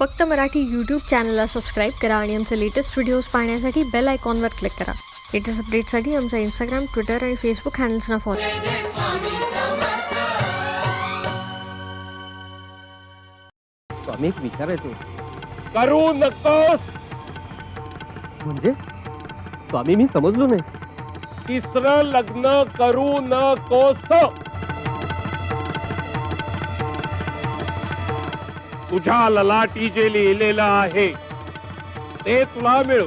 फक्त मराठी यूट्यूब चॅनलला सबस्क्राईब करा आणि आमचे लेटेस्ट व्हिडिओज पाहण्यासाठी बेल आयकॉनवर क्लिक करा. लेटेस्ट अपडेट्ससाठी आमचा इंस्टाग्राम, ट्विटर आणि फेसबुक हँडल्सना फॉलो. स्वामी एक विचारायचं करू नकोस. म्हणजे स्वामी मी समजलो नाही. तिसरं लग्न करू नकोस. तुझ्या ललाटी जे लिहिलेलं आहे ते तुला मिळू.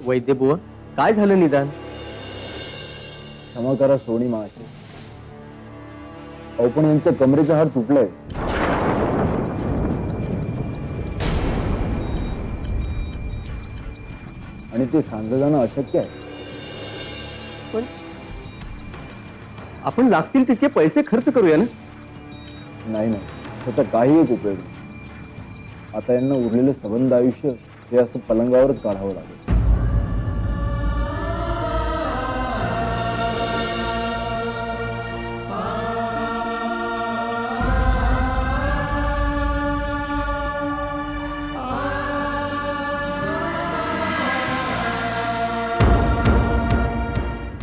वैद्य बुवा काय झालं निदान? क्षमा करा सोनी मावशी, अहो पण यांच्या कमरेचा हाड तुटलाय. आणि ते सांधलं जाणं अशक्य आहे. पण आपण लागतील तितके पैसे खर्च करूया ना. नाही नाही, त्याचा काही एक उपयोग नाही. आता यांना उरलेलं संबंध आयुष्य हे असं पलंगावरच काढावं लागेल.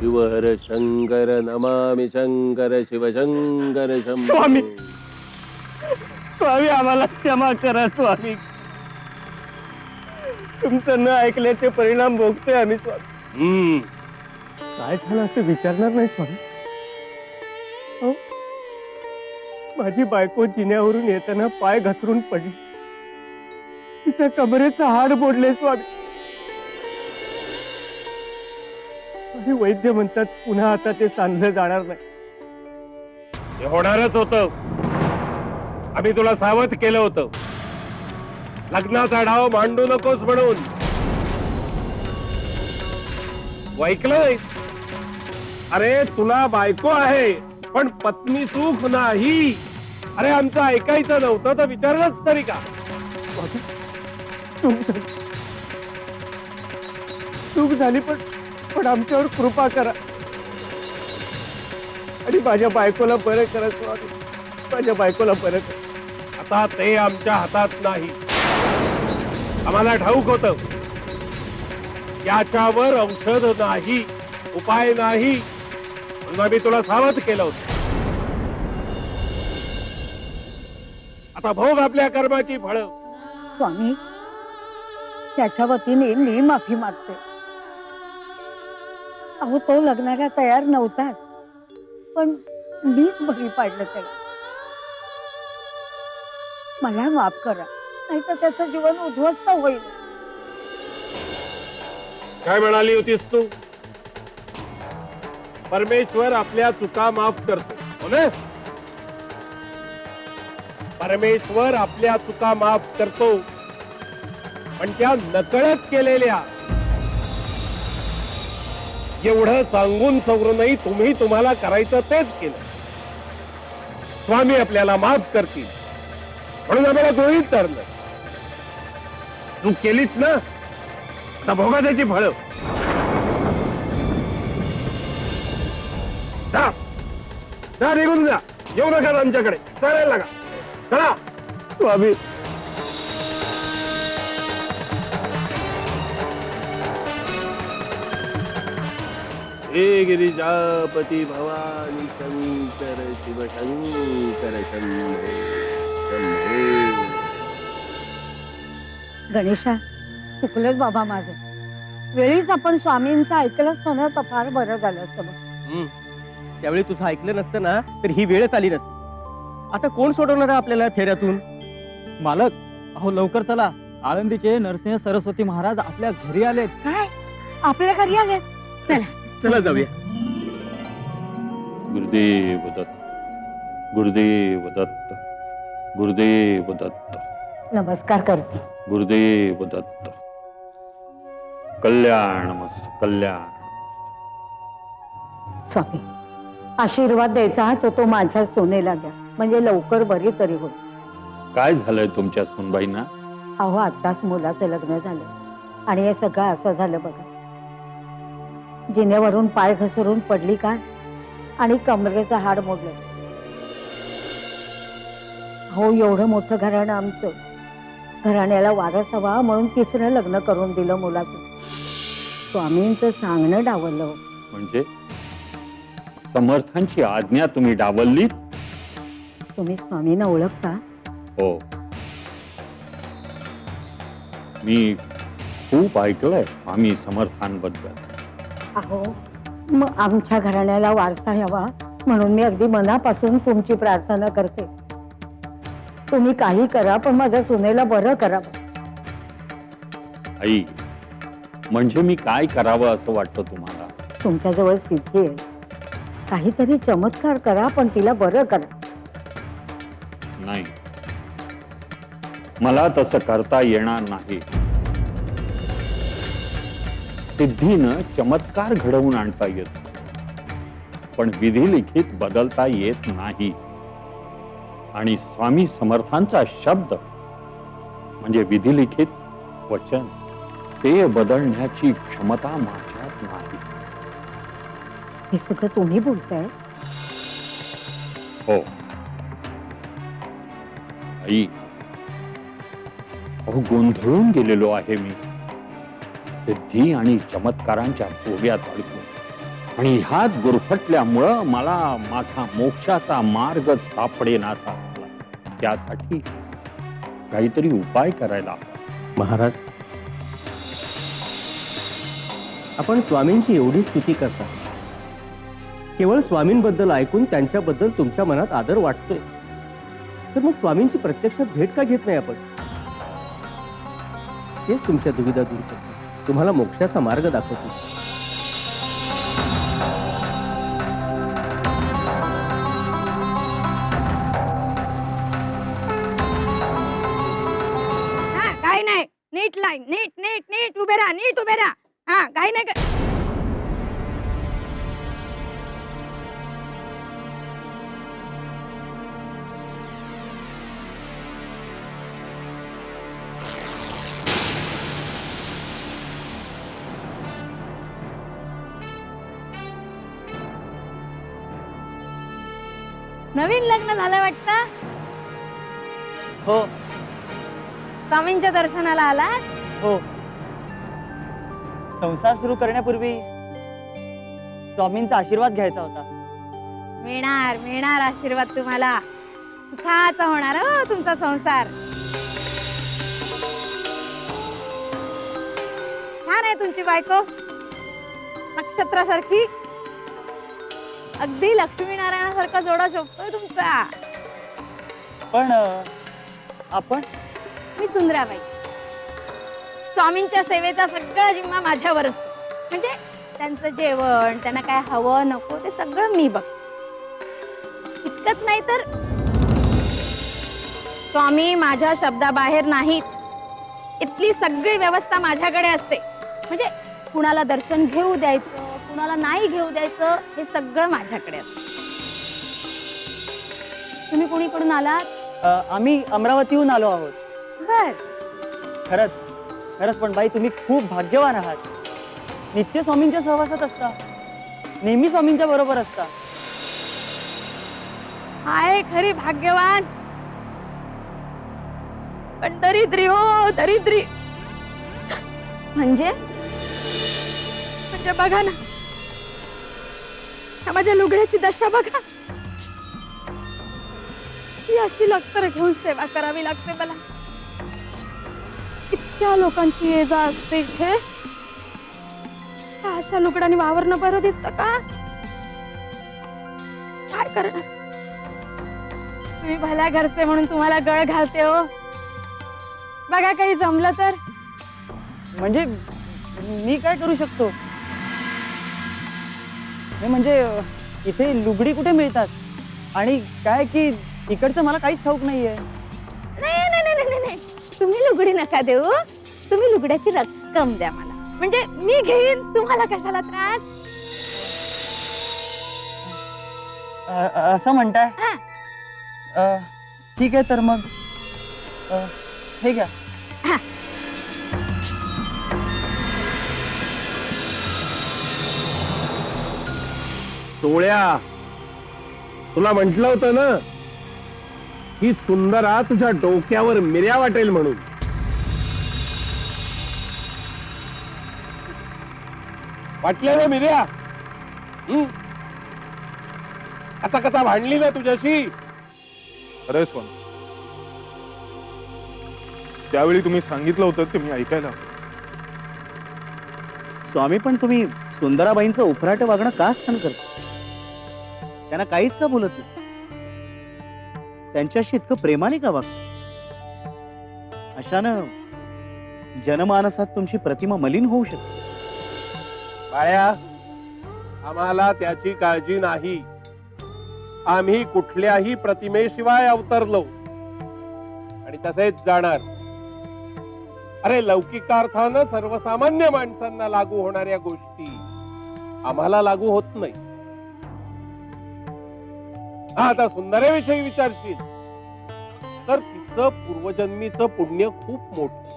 शिवर शंकर नमामि शंकर शिवशंकर शंभो. स्वामी स्वामी आम्हाला क्षमा करा स्वामी. तुमचं न ऐकल्याचे परिणाम भोगतोय आम्ही स्वामी. काय झालं असं विचारणार नाही स्वामी. अहो, माझी बायको जिन्यावरून येताना पाय घसरून पडली. तिच्या कमरेचं हाड मोडले स्वामी. आणि वैद्य म्हणतात पुन्हा आता ते सांधलं जाणार नाही. हे होणारच होतं. आम्ही तुला सावध केलं होतं. लग्नाचा डाव मांडू नकोस म्हणून. ऐकलंय? अरे तुला बायको आहे पण पत्नी सुख नाही. अरे आमचं ऐकायचं नव्हतं तर विचारलंच तरी का? चूक झाली पण आमच्यावर कृपा करा आणि माझ्या बायकोला बरं करा स्वामी. माझ्या बायकोला बरं करा. आता ते आमच्या हातात नाही. आम्हाला ठाऊक होतं याच्यावर औषध नाही, उपाय नाही, म्हणून आम्ही तुला सावध केलं होतं. आता भोग आपल्या कर्माची फळं. स्वामी, त्याच्या वतीने मी माफी मागते. अहो तो लग्नाला तयार नव्हता पण मीच बळी पाडलं त्याला. मला माफ करा, नाही तर त्याचं जीवन उद्ध्वस्त होईल. काय म्हणाली होतीस तू? परमेश्वर आपल्या चुका माफ करतो, हो ना? परमेश्वर आपल्या चुका माफ करतो पण त्या नकळत केलेल्या. एवढं सांगून सवरूनही तुम्ही तुम्हाला करायचं तेच केलं. स्वामी आपल्याला माफ करतील म्हणून आम्हाला गृहीत धरलं. तू केलीच ना, आता भोगा त्याची फळं. जा निघून जा. येऊ नका आमच्याकडे. चालायला लागा. चला स्वामी. हे गिरिजापती भवानी शंकर शिवशंकर शंभो शंभो. गणेशा, चुकलंच बाबा माझं. वेळीच आपण स्वामींचं ऐकलं असतं ना तर फार बरं झालं असतं बघ. त्यावेळी तुझं ऐकलं नसतं ना तर ही वेळच आली नसती. आता कोण सोडवणार आहे आपल्याला फेऱ्यातून? मालक, अहो लवकर चला. आळंदीचे नरसिंह सरस्वती महाराज आपल्या घरी आलेत. काय आपल्या घरी आले? चला चला जाऊया. गुरुदेव दत्त, गुरुदेव दत्त, गुरुदेव दत्त, नमस्कार करते. गुरुदेव दत्त. कल्याण मस्त कल्याण. स्वामी, आशीर्वाद द्यायचा तो तो माझ्या सोनेला द्या, म्हणजे लवकर बरी तरी होईल. काय झालंय तुमच्या सुनबाईंना? अहो आत्ताच मुलाचं लग्न झालं आणि हे सगळं असं झालं बघा. जिन्यावरून पाय घसरून पडली काय आणि कमरेचं हाड मोडलं. हो एवढं मोठं घराणं आमचं, घराण्याला वारस हवा म्हणून तिसरं लग्न करून दिलं मुलाचं. स्वामींचं सांगणं डावललं. म्हणजे समर्थांची आज्ञा तुम्ही डावलली? तुम्ही स्वामींना ओळखता? हो, मी खूप ऐकलंय स्वामी समर्थांबद्दल. अहो मग आमच्या घराण्याला वारसा यावा म्हणून मी अगदी मनापासून तुमची प्रार्थना करते. तुम्ही काही करा पण माझ्या सुनेला बरं करा. आई, म्हणजे मी काय करावं असं वाटतं तुम्हाला? तुमच्याजवळ सिद्धी आहे, काहीतरी चमत्कार करा पण तिला बरं करा. नाही, मला तसं करता येणार नाही. सिद्धीनं चमत्कार घडवून आणता येत, पण विधिलिखित बदलता येत नाही. आणि स्वामी समर्थांचा शब्द म्हणजे विधिलिखित वचन, ते बदलण्याची क्षमता माझ्यात नाही. हे सगळं तुम्ही बोलताय? हो आई, अहो गोंधळून गेलेलो आहे मी. सिद्धी आणि चमत्कारांच्या भोग्यात अडकलो आणि ह्यात गुरफटल्यामुळं मला माझा मोक्षाचा मार्ग सापडेनासा झाला. त्यासाठी काहीतरी उपाय करायला हवा. महाराज, आपण स्वामींची एवढी स्तुती करता, केवळ स्वामींबद्दल ऐकून त्यांच्याबद्दल तुमच्या मनात आदर वाटतोय, तर मग स्वामींची प्रत्यक्षात भेट का घेत नाही आपण? तेच तुमच्या दुविधा दूर करतो, तुम्हाला मोक्षाचा मार्ग दाखवतो. काही नाही, नीट लाईन, नीट नीट नीट उभे राहा, नीट उभे राहा. हा काही नाही. नवीन लग्न झालं वाटतं? हो स्वामींच्या दर्शनाला आला? हो, संसार सुरू करण्यापूर्वी स्वामींचा आशीर्वाद घ्यायचा होता. मिळणार मिळणार आशीर्वाद तुम्हाला. सुखाचा होणार हो तुमचा संसार. छान आहे तुमची बायको, नक्षत्रासारखी. अगदी लक्ष्मीनारायणासारखा जोडा शोभतोय तुमचा. पण आपण मी सुंदराबाई. स्वामींच्या सेवेचा सगळा जिम्मा माझ्यावर असतो. म्हणजे त्यांचं जेवण, त्यांना काय हवं नको ते सगळं मी बघ. इतकंच नाही तर स्वामी माझ्या शब्दाबाहेर नाहीत. इथली सगळी व्यवस्था माझ्याकडे असते. म्हणजे कुणाला दर्शन घेऊ द्यायचं, कुणाला नाही घेऊ द्यायचं, हे सगळं माझ्याकडे असतं. तुम्ही कुणीकडून आलात? आम्ही अमरावतीहून आलो आहोत. बर. खरंच खरंच पण बाई, तुम्ही खूप भाग्यवान आहात. नित्य स्वामींच्या सहवासात असता, नेहमी स्वामींच्या बरोबर असता. आहे खरी भाग्यवान, पण दरिद्री हो दरिद्री. म्हणजे बघा ना, ह्या माझ्या लुगड्याची दशा बघा. ही अशी लक्तर घेऊन सेवा करावी लागते मला. इतक्या लोकांची ये जा असते इथे. अशा लुगड्याने वावरणं बरं दिसतं का? काय करणार? तुम्ही भल्या घरचे म्हणून तुम्हाला गळ घालते हो. बघा काही जमलं तर. म्हणजे मी काय करू शकतो? म्हणजे इथे लुगडी कुठे मिळतात आणि काय की इकडचं मला काहीच ठाऊक नाहीये. नाही नाही नाही नाही, तुम्ही लुगडी नका देऊ. तुम्ही लुगड्याची रक्कम द्या मला, म्हणजे मी घेईन. तुम्हाला कशाला त्रास? असं म्हणताय हा. ठीक आहे तर मग हे घ्या. सोळ्या, तुला म्हंटल होतं ना ही सुंदरा तुझ्या डोक्यावर मिऱ्या वाटेल म्हणून. वाटल्या ना मिऱ्या? आता कसा भांडली ना तुझ्याशी? खरंय स्वामी, त्यावेळी तुम्ही सांगितलं होतं ते मी ऐकायला हवं. स्वामी, पण तुम्ही सुंदराबाईंचं उफराट वागणं का सहन करता? त्यांना काहीच का बोलत नाही? त्यांच्याशी इतकं प्रेमाने का वागता? अशानं जनमानसात तुमची प्रतिमा मलिन होऊ शकते. बाळ्या, आम्हाला त्याची काळजी नाही. आम्ही कुठल्याही प्रतिमेशिवाय अवतरलो आणि तसेच जाणार. अरे, लौकिकार्थानं सर्वसामान्य माणसांना लागू होणाऱ्या गोष्टी आम्हाला लागू होत नाही. आता सुंदरेविषयी विचारशील तर तिचं पूर्वजन्मीचं पुण्य खूप मोठं,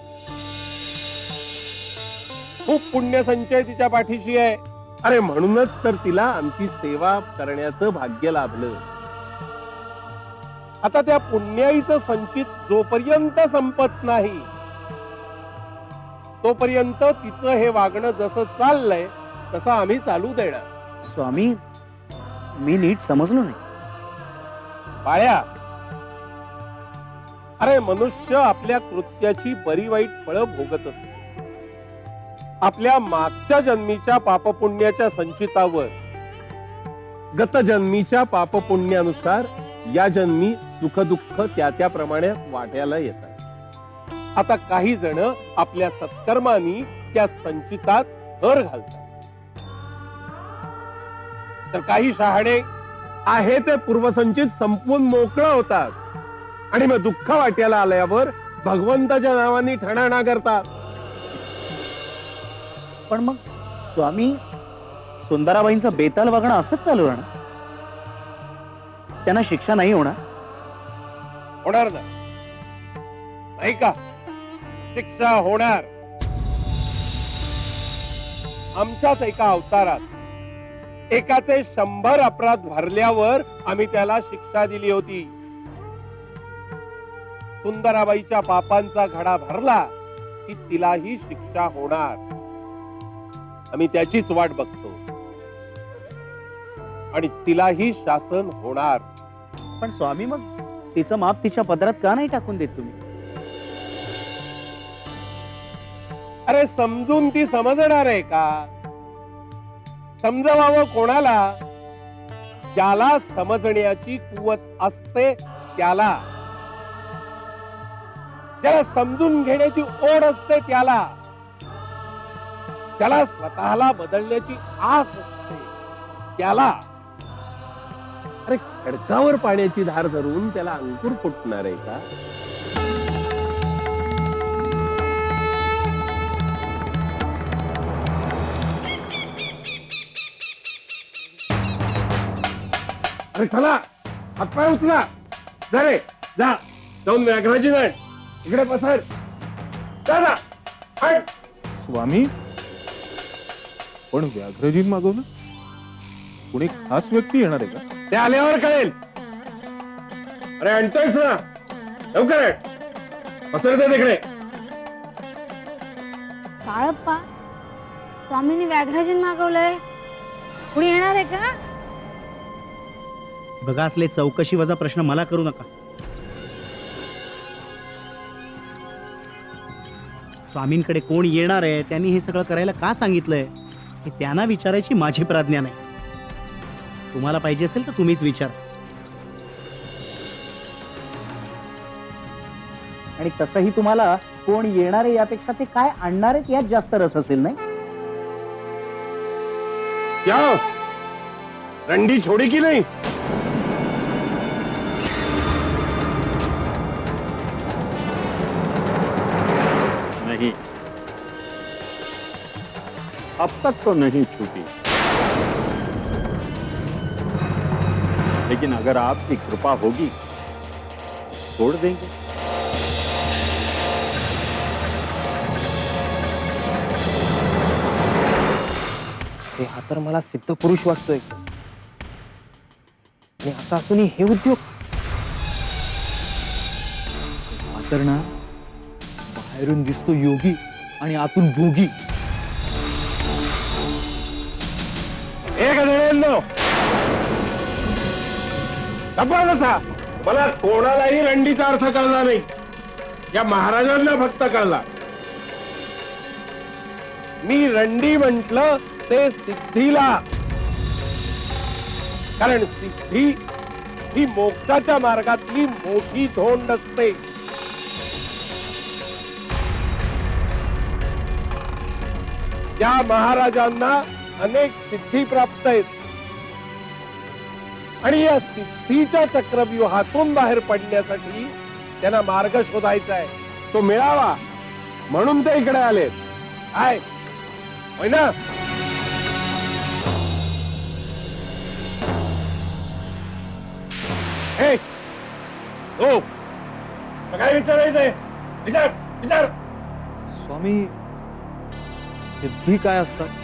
खूप पुण्य संचय तिच्या पाठीशी आहे. अरे, म्हणूनच तर तिला आमची सेवा करण्याचं भाग्य लाभलं. आता त्या पुण्याईचं संचित जोपर्यंत संपत नाही तोपर्यंत तिचं हे वागणं जसं चाललंय तसं आम्ही चालू देणार. स्वामी, मी नीट समजलो नाही. बाळ्या, अरे, मनुष्य आपल्या कृत्याची बरी वाईट फळं भोगत असतो. आपल्या मागच्या जन्मीच्या पापपुण्याच्या संचितावर गत जन्मीच्या पापपुण्यानुसार या जन्मी सुखदुःख त्याप्रमाणे वाट्याला येतात. आता काही जण आपल्या सत्कर्मानी त्या संचितात भर घालतात, तर काही शहाणे आहे ते पूर्वसंचित संपून मोकळं होतात आणि मग दुःख वाट्याला आल्यावर भगवंताच्या नावाने ठणाणा करतात. पण मग स्वामी, सुंदराबाईंचं बेताल वागणं असंच चालू राहणार? त्यांना शिक्षा नाही होणार? होणार ना, नाही का? शिक्षा होणार. आमच्याच एका अवतारात एकाचे 100 अपराध भरल्यावर आम्ही त्याला शिक्षा दिली होती. सुंदराबाईच्या पापांचा घडा भरला की तिलाही शिक्षा होणार. आम्ही त्याचीच वाट बघतो आणि तिलाही शासन होणार. पण स्वामी, मग तिचं माप तिच्या पदरात का नाही टाकून देत तुम्ही? अरे, समजून ती समजणार आहे का? समजवावं कोणाला? ज्याला समजण्याची कुवत असते त्याला, ज्याला समजून घेण्याची ओढ असते त्याला, ज्याला स्वतःला बदलण्याची आस असते त्याला. अरे, खडकावर पाण्याची धार धरून त्याला अंकुर फुटणार आहे का? अरे चला, हातपाय उचला. जा रे, जा जाऊन व्याघ्राजी नाही इकडे पसर. जा जा. हट. स्वामी, पण व्याघ्रजीन मागवलं? कोणी खास व्यक्ती येणार आहे का? ते आल्यावर कळेल. अरे, आणतोयस ना, लवकर पसरते तिकडे. काळप्पा, स्वामींनी व्याघ्रजीन मागवलंय. कुणी येणार आहे का? बघा, असले चौकशी वजा प्रश्न मला करू नका. स्वामींकडे कोण येणार आहे, त्यांनी हे सगळं करायला का सांगितलंय हे त्यांना विचारायची माझी प्राज्ञा नाही. तुम्हाला पाहिजे असेल तर तुम्हीच विचारा. आणि तसंही तुम्हाला कोण येणार आहे यापेक्षा ते काय आणणार आहेत यात जास्त रस असेल, नाही? क्या रंडी छोड़ी की नहीं? नहीं, अब तक तो नहीं छूटी. लेकिन अगर आपकी कृपा होगी छोड़ देंगे। हा तर मला सिद्ध पुरुष वाटतोय आणि असं असूनही हे उद्योग हा तर ना बाहेरून दिसतो योगी आणि आतून भोगी. एक जणांनो कसा मला कोणालाही रंडीचा अर्थ कळला नाही, या महाराजांना फक्त कळला. मी रंडी म्हटलं ते सिद्धीला, कारण सिद्धी ही मोक्षाच्या मार्गातली मोठी धोंड असते. या महाराजांना अनेक सिद्धी प्राप्त आहेत आणि या सिद्धीच्या चक्रव्यूहातून बाहेर पडण्यासाठी त्यांना मार्ग शोधायचा आहे, तो मिळावा म्हणून ते इकडे आलेत. काय होय ना? हे हो, काय विचारायचंय? विचार विचार. स्वामी सिद्धी काय असतात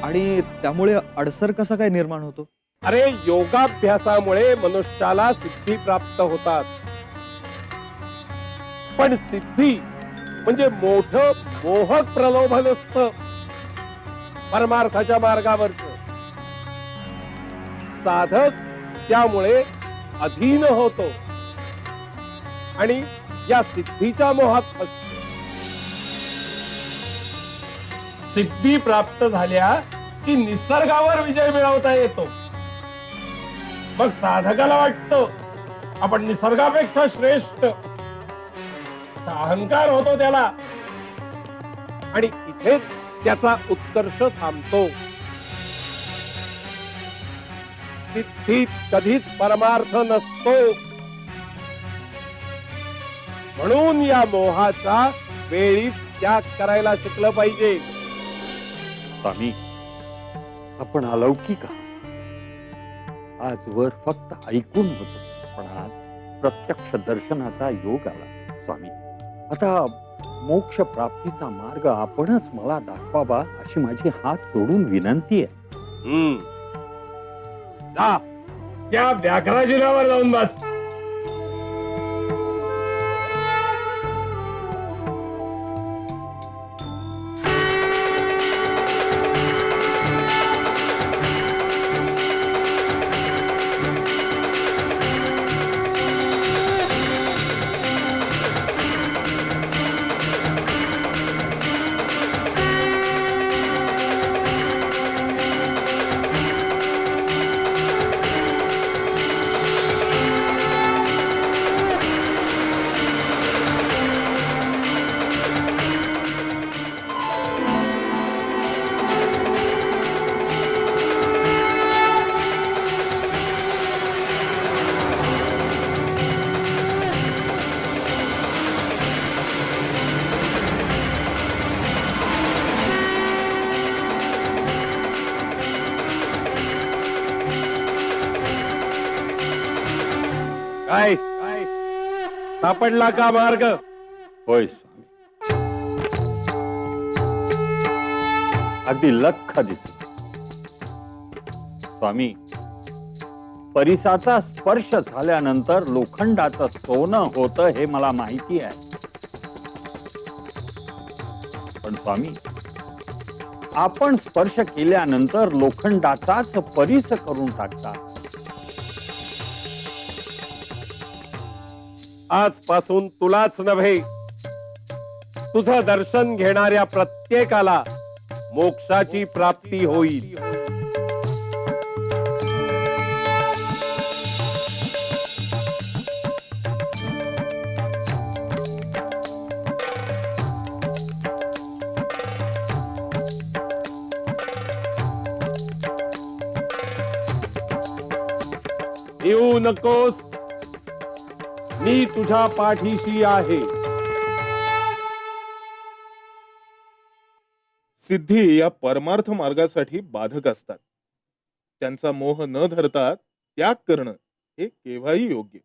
आणि त्यामुळे अडसर कसा काय निर्माण होतो? अरे योगाभ्यासामुळे मनुष्याला सिद्धी प्राप्त होतात, पण सिद्धी म्हणजे मोठं मोहक प्रलोभन असतं परमार्थाच्या मार्गावरच. साधक त्यामुळे अधीन होतो आणि या सिद्धीच्या मोहात फसतो. सिद्धी प्राप्त झाल्या की निसर्गावर विजय मिळवता येतो. मग साधकाला वाटतं आपण निसर्गापेक्षा श्रेष्ठ, अहंकार होतो त्याला आणि इथेच त्याचा उत्कर्ष थांबतो. सिद्धीत कधीच परमार्थ नसतो, म्हणून या मोहाचा वेळीच त्याग करायला शिकलं पाहिजे. स्वामी आपण अलौकिक आहात. आजवर फक्त ऐकून होतो, पण आज प्रत्यक्ष दर्शनाचा योग आला. स्वामी आता मोक्ष प्राप्तीचा मार्ग आपणच मला दाखवावा अशी माझी हात जोडून विनंती आहे. जा, त्या व्याघ्राजिनावर जाऊन बस. काय सापडला का मार्ग? होय स्वामी, अगदी लख दिसतो. स्वामी परिसाचा स्पर्श झाल्यानंतर लोखंडाचं सोनं होतं हे मला माहिती आहे, पण स्वामी आपण स्पर्श केल्यानंतर लोखंडाचाच परिस करून टाकता. आजपासून तुलाच नव्हे, तुझं दर्शन घेणाऱ्या प्रत्येकाला मोक्षाची प्राप्ती होईल. येऊ नकोस, मी तुझ्या पाठीशी आहे. सिद्धी या परमार्थ मार्गासाठी बाधक असतात. त्यांचा मोह न धरता त्याग करणं हे केव्हाही योग्य.